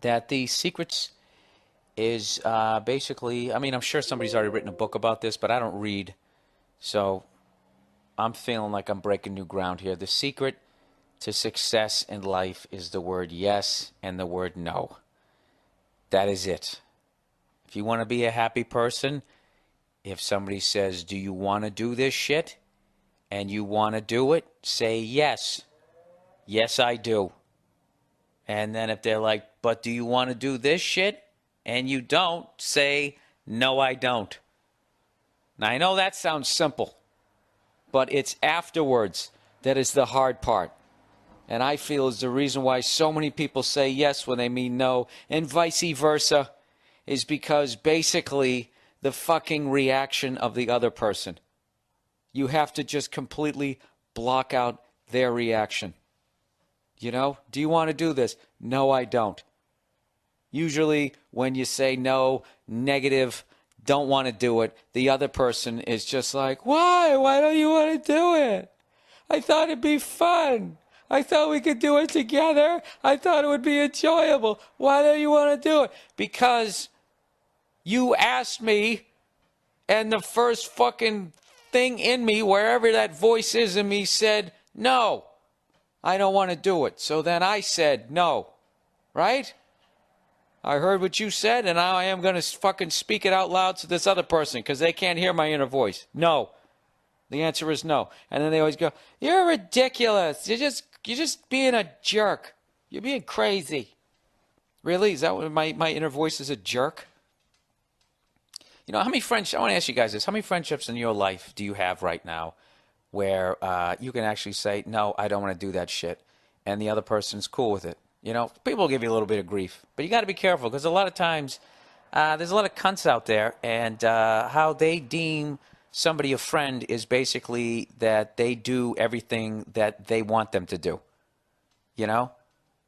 that the secrets is basically, I mean, I'm sure somebody's already written a book about this, but I don't read. So I'm feeling like I'm breaking new ground here. The secret to success in life is the word yes and the word no. That is it. If you want to be a happy person, if somebody says, do you want to do this shit? And you want to do it, say yes. Yes, I do. And then if they're like, but do you want to do this shit? And you don't, say, no, I don't. Now, I know that sounds simple, but it's afterwards that is the hard part. And I feel is the reason why so many people say yes when they mean no, and vice versa, is because basically the fucking reaction of the other person. You have to just completely block out their reaction. You know, do you want to do this? No, I don't. Usually when you say no, negative, don't want to do it, the other person is just like, why? Why don't you want to do it? I thought it'd be fun. I thought we could do it together. I thought it would be enjoyable. Why don't you want to do it? Because you asked me, and the first fucking thing in me, wherever that voice is in me, said, no, I don't want to do it. So then I said no, right? I heard what you said, and now I am going to fucking speak it out loud to this other person because they can't hear my inner voice. No. The answer is no. And then they always go, you're ridiculous. You're just being a jerk. You're being crazy. Really? Is that what my inner voice is, a jerk? You know, how many friendships, I want to ask you guys this, how many friendships in your life do you have right now where you can actually say, no, I don't want to do that shit, and the other person's cool with it? You know, people will give you a little bit of grief, but you got to be careful because a lot of times there's a lot of cunts out there, and how they deem somebody a friend is basically that they do everything that they want them to do, you know?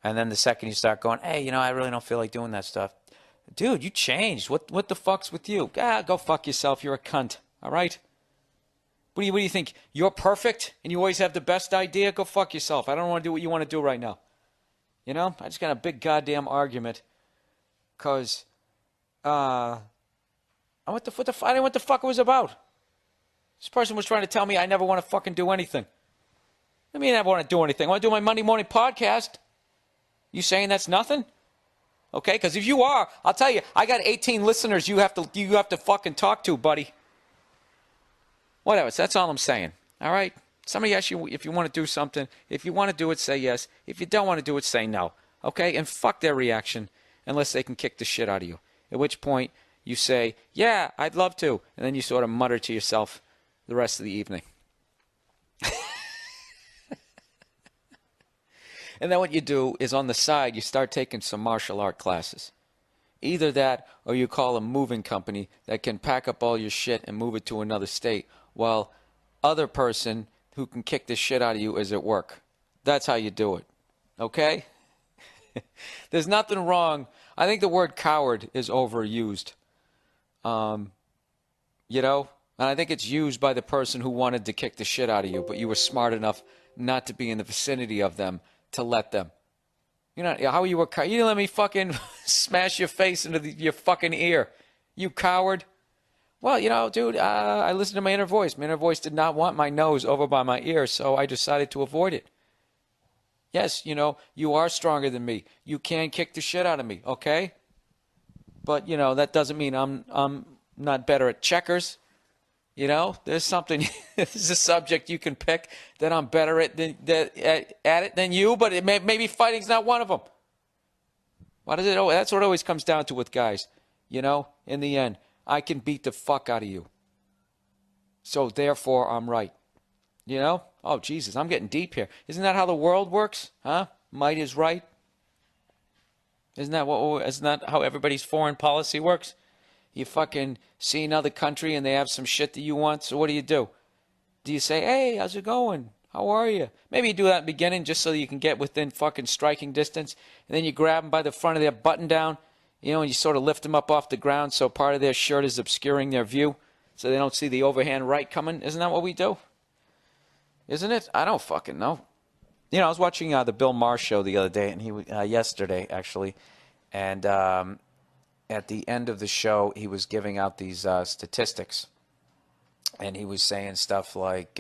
And then the second you start going, hey, you know, I really don't feel like doing that stuff. Dude, you changed. What the fuck's with you? Go fuck yourself. You're a cunt, all right? What do you think? You're perfect and you always have the best idea? Go fuck yourself. I don't want to do what you want to do right now. You know, I just got a big goddamn argument because I didn't know what the fuck it was about. This person was trying to tell me I never want to fucking do anything. I mean, I never want to do anything. I want to do my Monday morning podcast. You saying that's nothing? Okay, because if you are, I'll tell you, I got 18 listeners you have to fucking talk to, buddy. Whatever, so that's all I'm saying. All right? Somebody asks you if you want to do something. If you want to do it, say yes. If you don't want to do it, say no. Okay? And fuck their reaction unless they can kick the shit out of you. At which point you say, yeah, I'd love to. And then you sort of mutter to yourself the rest of the evening. And then what you do is on the side, you start taking some martial art classes. Either that or you call a moving company that can pack up all your shit and move it to another state while other person who can kick the shit out of you is at work. That's how you do it. Okay? There's nothing wrong. I think the word coward is overused. You know? And I think it's used by the person who wanted to kick the shit out of you, but you were smart enough not to be in the vicinity of them to let them. You know, how you were, you didn't let me fucking smash your face into your fucking ear. You coward. Well, you know, dude, I listened to my inner voice. My inner voice did not want my nose over by my ear, so I decided to avoid it. Yes, you know, you are stronger than me. You can kick the shit out of me, okay? But, you know, that doesn't mean I'm not better at checkers. You know, there's something, this is a subject you can pick that I'm better at it than you, but maybe fighting's not one of them. Why does it? That's what it always comes down to with guys. You know, in the end, I can beat the fuck out of you. So therefore, I'm right. You know? Oh, Jesus, I'm getting deep here. Isn't that how the world works? Huh? Might is right. Isn't that how everybody's foreign policy works? You fucking see another country and they have some shit that you want, so what do? Do you say, hey, how's it going? How are you? Maybe you do that in the beginning just so you can get within fucking striking distance, and then you grab them by the front of their button down, you know, and you sort of lift them up off the ground so part of their shirt is obscuring their view so they don't see the overhand right coming. Isn't that what we do? Isn't it? I don't fucking know. You know, I was watching the Bill Maher show the other day, and yesterday, actually, And at the end of the show, he was giving out these statistics. And he was saying stuff like,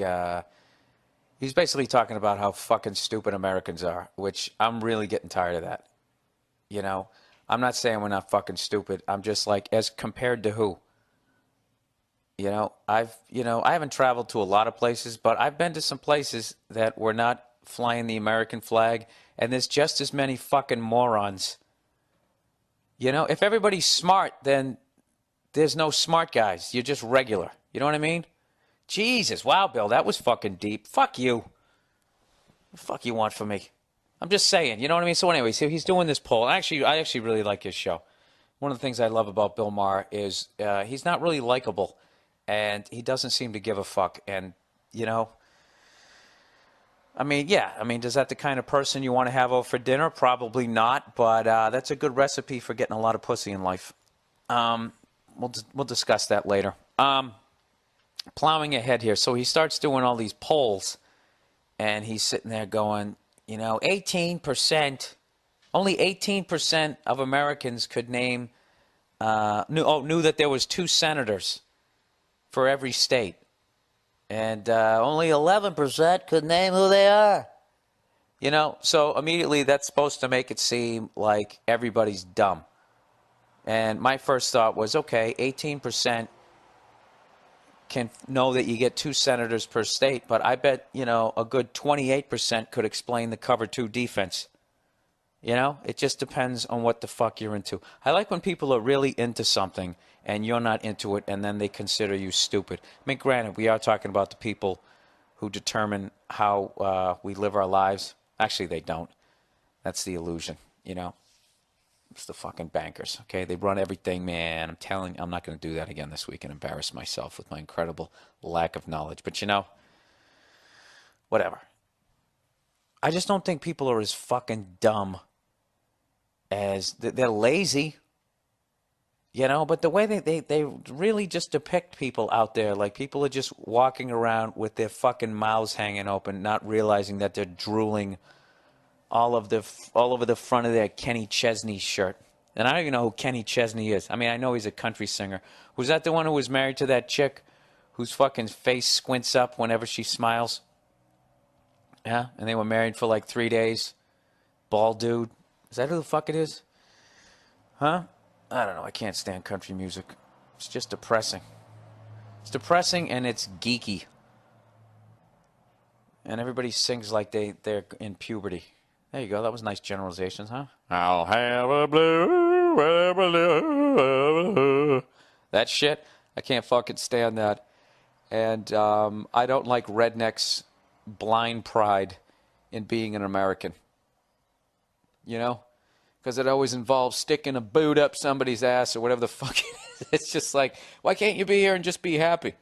he's basically talking about how fucking stupid Americans are, which I'm really getting tired of that. You know, I'm not saying we're not fucking stupid. I'm just like, as compared to who? I haven't traveled to a lot of places, but I've been to some places that were not flying the American flag, and there's just as many fucking morons. If everybody's smart, then there's no smart guys. You're just regular. You know what I mean? Jesus, wow, Bill, that was fucking deep. Fuck you. What the fuck you want from me? I'm just saying, you know what I mean? So anyway, so he's doing this poll. I actually really like his show. One of the things I love about Bill Maher is he's not really likable. And he doesn't seem to give a fuck. And, does that the kind of person you want to have over for dinner? Probably not, but that's a good recipe for getting a lot of pussy in life. We'll discuss that later. Plowing ahead here. So he starts doing all these polls, and he's sitting there going, 18%, only 18% of Americans could name, knew that there was 2 senators for every state. And only 11% could name who they are. So immediately that's supposed to make it seem like everybody's dumb. And my first thought was, okay, 18% can know that you get 2 senators per state, but I bet, a good 28% could explain the cover 2 defense. It just depends on what the fuck you're into. I like when people are really into something and you're not into it, and then they consider you stupid. I mean, granted, we are talking about the people who determine how we live our lives. Actually, they don't. That's the illusion, It's the fucking bankers, okay? They run everything, man. I'm telling you, I'm not going to do that again this week and embarrass myself with my incredible lack of knowledge. But, whatever. I just don't think people are as fucking dumb as they're lazy. But the way they really just depict people out there, like people are just walking around with their fucking mouths hanging open, not realizing that they're drooling all over the front of their Kenny Chesney shirt. And I don't even know who Kenny Chesney is. I mean, I know he's a country singer. Was that the one who was married to that chick whose fucking face squints up whenever she smiles? Yeah, and they were married for like 3 days. Bald dude. Is that who the fuck it is? Huh? I don't know. I can't stand country music. It's just depressing. It's depressing and it's geeky. And everybody sings like they're in puberty. There you go. That was nice generalizations, huh? I'll have a blue. That shit. I can't fucking stand that. And I don't like rednecks' blind pride in being an American. Because it always involves sticking a boot up somebody's ass or whatever the fuck it is. It's just like, why can't you be here and just be happy?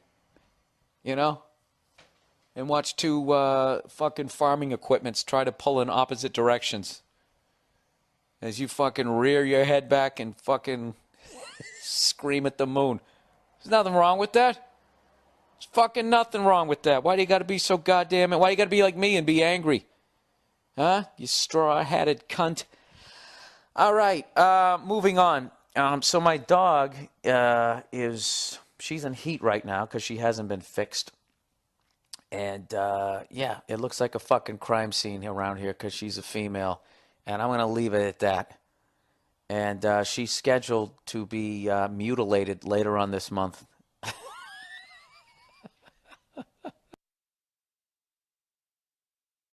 And watch 2 fucking farming equipments try to pull in opposite directions. As you fucking rear your head back and fucking scream at the moon. There's nothing wrong with that. There's fucking nothing wrong with that. Why do you gotta be so goddamn... Why do you gotta be like me and be angry? Huh? You straw-hatted cunt. All right, moving on. So my dog she's in heat right now because she hasn't been fixed. And, it looks like a fucking crime scene around here because she's a female. And I'm going to leave it at that. And she's scheduled to be mutilated later on this month.